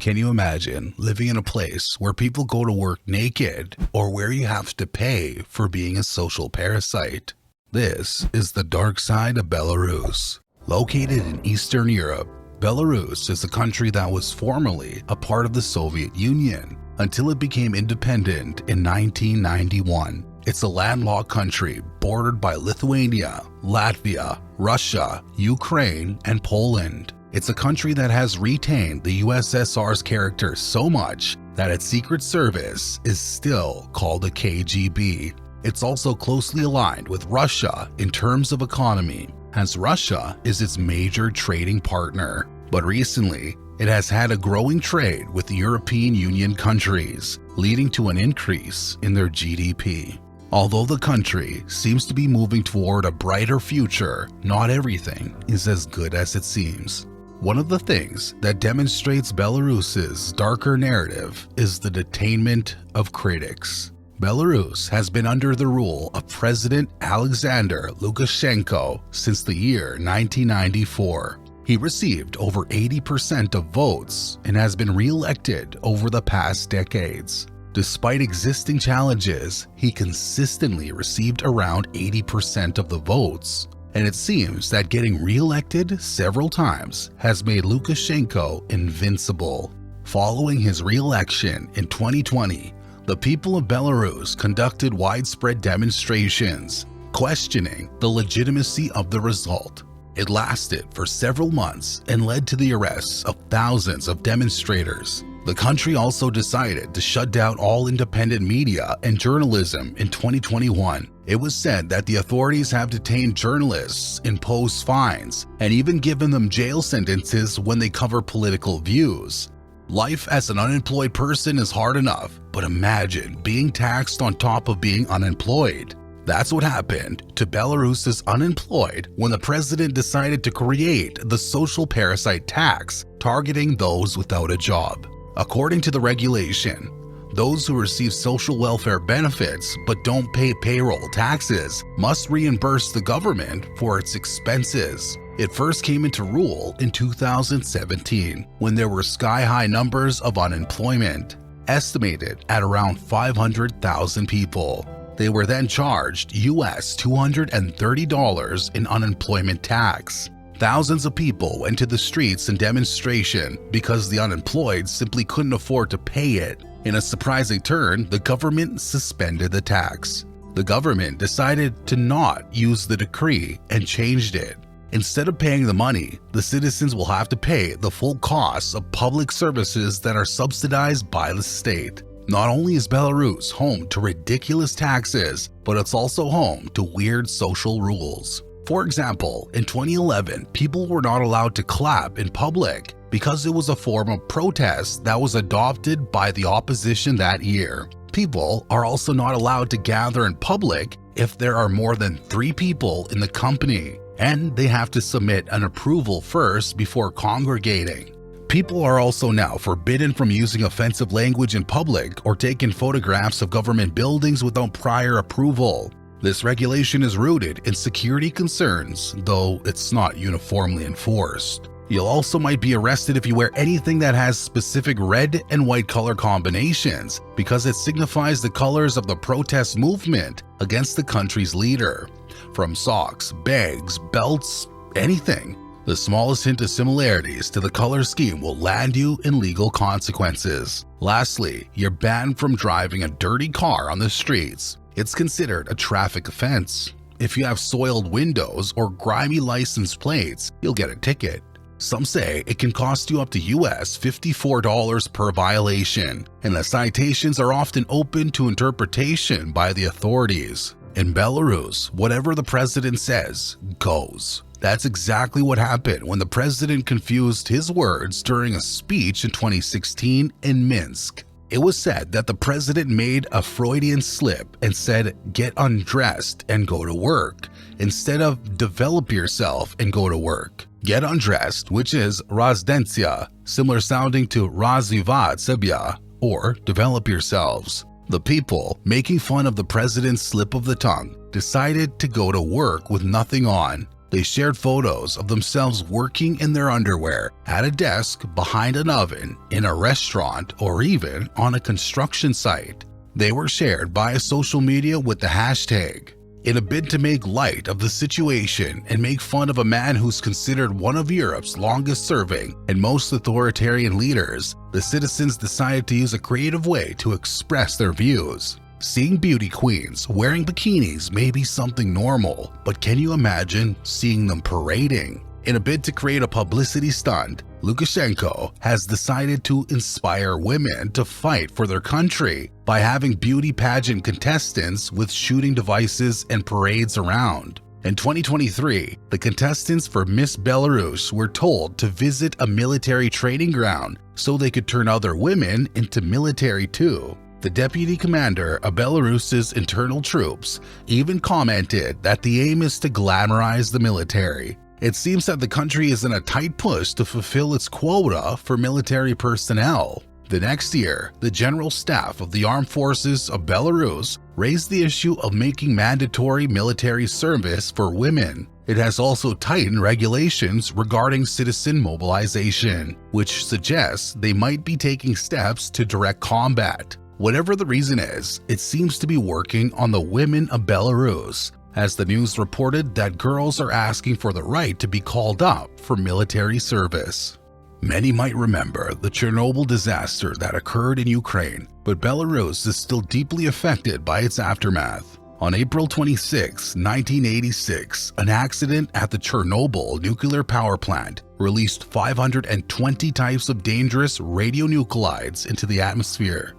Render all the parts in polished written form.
Can you imagine living in a place where people go to work naked or where you have to pay for being a social parasite? This is the dark side of Belarus. Located in Eastern Europe, Belarus is a country that was formerly a part of the Soviet Union until it became independent in 1991. It's a landlocked country bordered by Lithuania, Latvia, Russia, Ukraine, and Poland. It's a country that has retained the USSR's character so much that its secret service is still called the KGB. It's also closely aligned with Russia in terms of economy, as Russia is its major trading partner. But recently, it has had a growing trade with the European Union countries, leading to an increase in their GDP. Although the country seems to be moving toward a brighter future, not everything is as good as it seems. One of the things that demonstrates Belarus's darker narrative is the detainment of critics. Belarus has been under the rule of President Alexander Lukashenko since the year 1994. He received over 80% of votes and has been re-elected over the past decades. Despite existing challenges, he consistently received around 80% of the votes. And it seems that getting re-elected several times has made Lukashenko invincible. Following his re-election in 2020, the people of Belarus conducted widespread demonstrations, questioning the legitimacy of the result. It lasted for several months and led to the arrests of thousands of demonstrators. The country also decided to shut down all independent media and journalism in 2021. It was said that the authorities have detained journalists, imposed fines, and even given them jail sentences when they cover political views. Life as an unemployed person is hard enough, but imagine being taxed on top of being unemployed. That's what happened to Belarus's unemployed when the president decided to create the social parasite tax, targeting those without a job. According to the regulation, those who receive social welfare benefits but don't pay payroll taxes must reimburse the government for its expenses. It first came into rule in 2017 when there were sky-high numbers of unemployment, estimated at around 500,000 people. They were then charged US $230 in unemployment tax. Thousands of people went to the streets in demonstration because the unemployed simply couldn't afford to pay it. In a surprising turn, the government suspended the tax. The government decided to not use the decree and changed it. Instead of paying the money, the citizens will have to pay the full costs of public services that are subsidized by the state. Not only is Belarus home to ridiculous taxes, but it's also home to weird social rules. For example, in 2011, people were not allowed to clap in public because it was a form of protest that was adopted by the opposition that year. People are also not allowed to gather in public if there are more than 3 people in the company, and they have to submit an approval first before congregating. People are also now forbidden from using offensive language in public or taking photographs of government buildings without prior approval. This regulation is rooted in security concerns, though it's not uniformly enforced. You'll also might be arrested if you wear anything that has specific red and white color combinations because it signifies the colors of the protest movement against the country's leader. From socks, bags, belts, anything. The smallest hint of similarities to the color scheme will land you in legal consequences. Lastly, you're banned from driving a dirty car on the streets. It's considered a traffic offense. If you have soiled windows or grimy license plates, you'll get a ticket. Some say it can cost you up to US $54 per violation, and the citations are often open to interpretation by the authorities. In Belarus, whatever the president says goes. That's exactly what happened when the president confused his words during a speech in 2016 in Minsk. It was said that the president made a Freudian slip and said, "Get undressed and go to work," instead of "develop yourself and go to work." Get undressed, which is razdentsya, similar sounding to razvivat sebya, or develop yourselves. The people, making fun of the president's slip of the tongue, decided to go to work with nothing on. They shared photos of themselves working in their underwear at a desk behind an oven, in a restaurant, or even on a construction site. They were shared via social media with the hashtag. In a bid to make light of the situation and make fun of a man who's considered one of Europe's longest serving and most authoritarian leaders, the citizens decided to use a creative way to express their views. Seeing beauty queens wearing bikinis may be something normal, but can you imagine seeing them parading? In a bid to create a publicity stunt, Lukashenko has decided to inspire women to fight for their country by having beauty pageant contestants with shooting devices and parades around. In 2023, the contestants for Miss Belarus were told to visit a military training ground so they could turn other women into military too. The deputy commander of Belarus's internal troops even commented that the aim is to glamorize the military. It seems that the country is in a tight push to fulfill its quota for military personnel. The next year, the General Staff of the Armed Forces of Belarus raised the issue of making mandatory military service for women. It has also tightened regulations regarding citizen mobilization, which suggests they might be taking steps to direct combat. Whatever the reason is, it seems to be working on the women of Belarus, as the news reported that girls are asking for the right to be called up for military service. Many might remember the Chernobyl disaster that occurred in Ukraine, but Belarus is still deeply affected by its aftermath. On April 26, 1986, an accident at the Chernobyl nuclear power plant released 520 types of dangerous radionuclides into the atmosphere.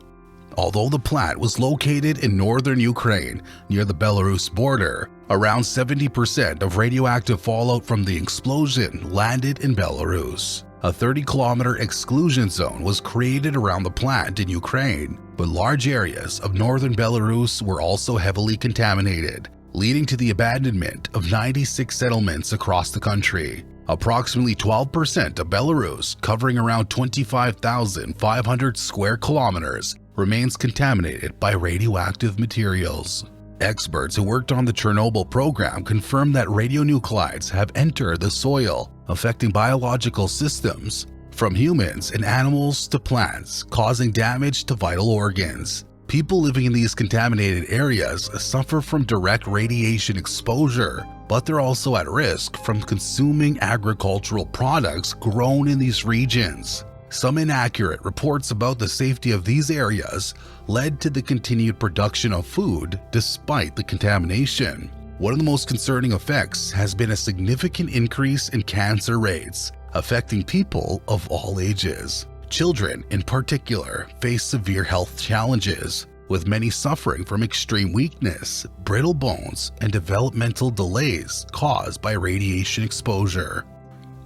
Although the plant was located in northern Ukraine near the Belarus border, around 70% of radioactive fallout from the explosion landed in Belarus. A 30-kilometer exclusion zone was created around the plant in Ukraine, but large areas of northern Belarus were also heavily contaminated, leading to the abandonment of 96 settlements across the country. Approximately 12% of Belarus, covering around 25,500 square kilometers, remains contaminated by radioactive materials. Experts who worked on the Chernobyl program confirmed that radionuclides have entered the soil, affecting biological systems, from humans and animals to plants, causing damage to vital organs. People living in these contaminated areas suffer from direct radiation exposure, but they're also at risk from consuming agricultural products grown in these regions. Some inaccurate reports about the safety of these areas led to the continued production of food despite the contamination. One of the most concerning effects has been a significant increase in cancer rates, affecting people of all ages. Children, in particular, face severe health challenges, with many suffering from extreme weakness, brittle bones, and developmental delays caused by radiation exposure.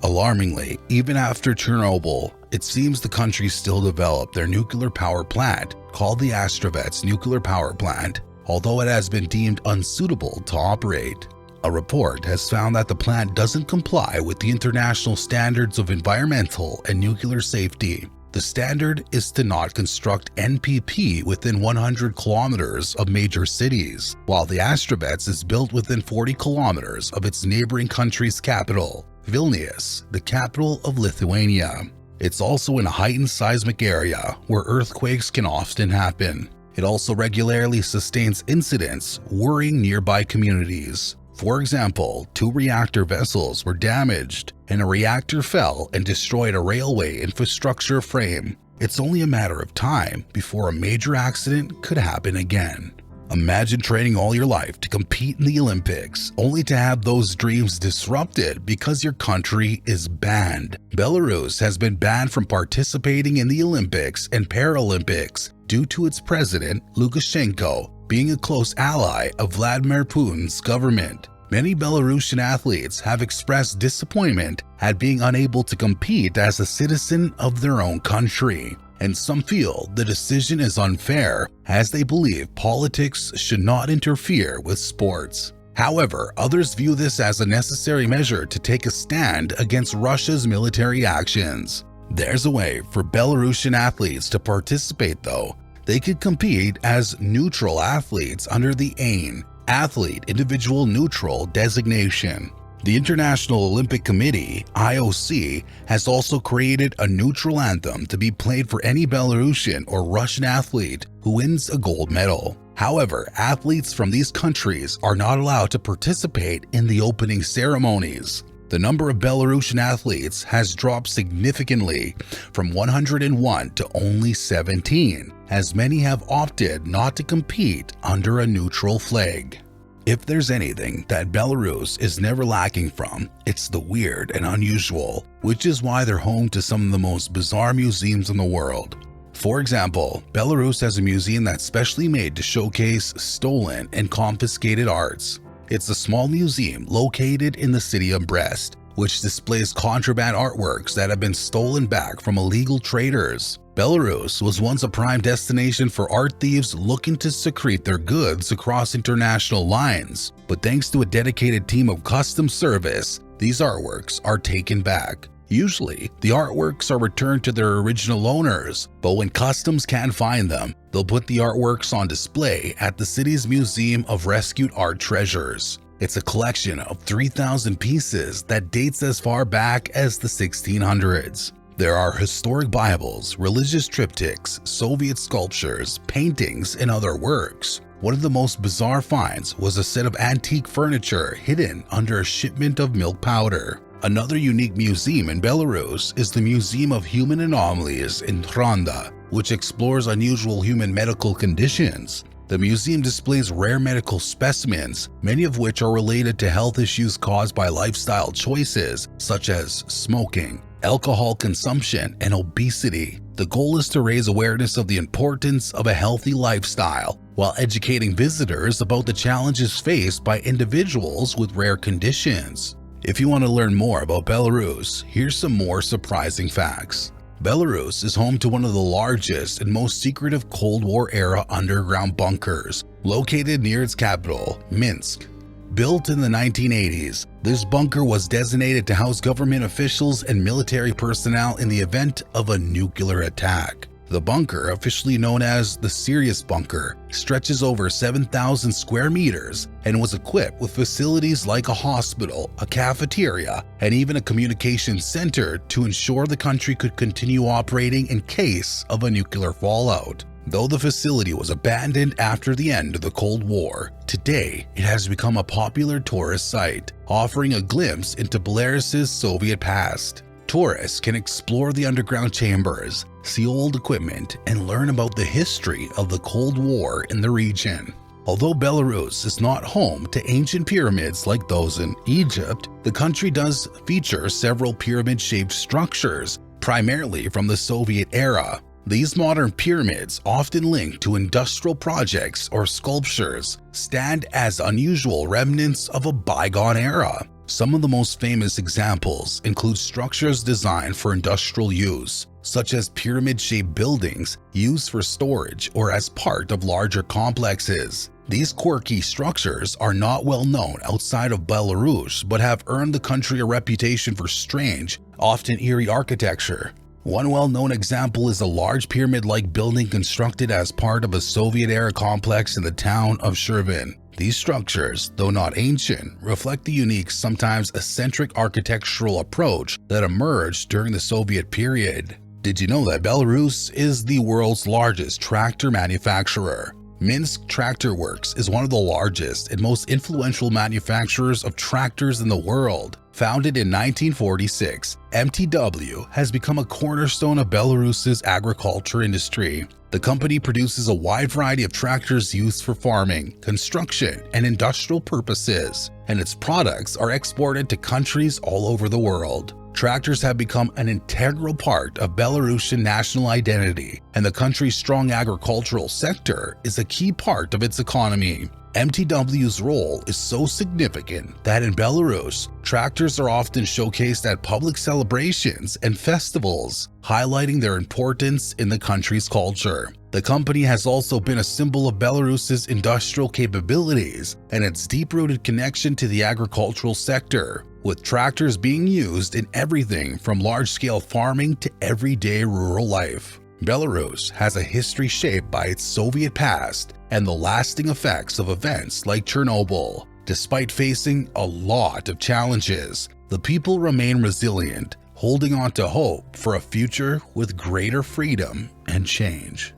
Alarmingly, even after Chernobyl, it seems the country still developed their nuclear power plant, called the Astrovets Nuclear Power Plant, although it has been deemed unsuitable to operate. A report has found that the plant doesn't comply with the international standards of environmental and nuclear safety. The standard is to not construct NPP within 100 kilometers of major cities, while the Astrovets is built within 40 kilometers of its neighboring country's capital, Vilnius, the capital of Lithuania. It's also in a heightened seismic area where earthquakes can often happen. It also regularly sustains incidents worrying nearby communities. For example, 2 reactor vessels were damaged and a reactor fell and destroyed a railway infrastructure frame. It's only a matter of time before a major accident could happen again. Imagine training all your life to compete in the Olympics, only to have those dreams disrupted because your country is banned. Belarus has been banned from participating in the Olympics and Paralympics due to its president, Lukashenko, being a close ally of Vladimir Putin's government. Many Belarusian athletes have expressed disappointment at being unable to compete as a citizen of their own country, and some feel the decision is unfair as they believe politics should not interfere with sports. However, others view this as a necessary measure to take a stand against Russia's military actions. There's a way for Belarusian athletes to participate though. They could compete as neutral athletes under the AIN, Athlete Individual Neutral designation. The International Olympic Committee, IOC, has also created a neutral anthem to be played for any Belarusian or Russian athlete who wins a gold medal. However, athletes from these countries are not allowed to participate in the opening ceremonies. The number of Belarusian athletes has dropped significantly from 101 to only 17, as many have opted not to compete under a neutral flag. If there's anything that Belarus is never lacking from, it's the weird and unusual, which is why they're home to some of the most bizarre museums in the world. For example, Belarus has a museum that's specially made to showcase stolen and confiscated arts. It's a small museum located in the city of Brest, which displays contraband artworks that have been stolen back from illegal traders. Belarus was once a prime destination for art thieves looking to secrete their goods across international lines, but thanks to a dedicated team of customs service, these artworks are taken back. Usually, the artworks are returned to their original owners, but when customs can't find them, they'll put the artworks on display at the city's Museum of Rescued Art Treasures. It's a collection of 3,000 pieces that dates as far back as the 1600s. There are historic Bibles, religious triptychs, Soviet sculptures, paintings, and other works. One of the most bizarre finds was a set of antique furniture hidden under a shipment of milk powder. Another unique museum in Belarus is the Museum of Human Anomalies in Tranda, which explores unusual human medical conditions. The museum displays rare medical specimens, many of which are related to health issues caused by lifestyle choices such as smoking, alcohol consumption, and obesity. The goal is to raise awareness of the importance of a healthy lifestyle while educating visitors about the challenges faced by individuals with rare conditions. If you want to learn more about Belarus, here's some more surprising facts. Belarus is home to one of the largest and most secretive Cold War-era underground bunkers, located near its capital, Minsk. Built in the 1980s, this bunker was designated to house government officials and military personnel in the event of a nuclear attack. The bunker, officially known as the Sirius Bunker, stretches over 7,000 square meters and was equipped with facilities like a hospital, a cafeteria, and even a communications center to ensure the country could continue operating in case of a nuclear fallout. Though the facility was abandoned after the end of the Cold War, today it has become a popular tourist site, offering a glimpse into Belarus's Soviet past. Tourists can explore the underground chambers, see old equipment, and learn about the history of the Cold War in the region. Although Belarus is not home to ancient pyramids like those in Egypt, the country does feature several pyramid-shaped structures, primarily from the Soviet era. These modern pyramids, often linked to industrial projects or sculptures, stand as unusual remnants of a bygone era. Some of the most famous examples include structures designed for industrial use, such as pyramid-shaped buildings used for storage or as part of larger complexes. These quirky structures are not well known outside of Belarus but have earned the country a reputation for strange, often eerie architecture. One well-known example is a large pyramid-like building constructed as part of a Soviet-era complex in the town of Chernobyl. These structures, though not ancient, reflect the unique, sometimes eccentric architectural approach that emerged during the Soviet period. Did you know that Belarus is the world's largest tractor manufacturer? Minsk Tractor Works is one of the largest and most influential manufacturers of tractors in the world. Founded in 1946, MTW has become a cornerstone of Belarus's agriculture industry. The company produces a wide variety of tractors used for farming, construction, and industrial purposes, and its products are exported to countries all over the world. Tractors have become an integral part of Belarusian national identity, and the country's strong agricultural sector is a key part of its economy. MTW's role is so significant that in Belarus, tractors are often showcased at public celebrations and festivals, highlighting their importance in the country's culture. The company has also been a symbol of Belarus's industrial capabilities and its deep-rooted connection to the agricultural sector, with tractors being used in everything from large-scale farming to everyday rural life. Belarus has a history shaped by its Soviet past and the lasting effects of events like Chernobyl. Despite facing a lot of challenges, the people remain resilient, holding on to hope for a future with greater freedom and change.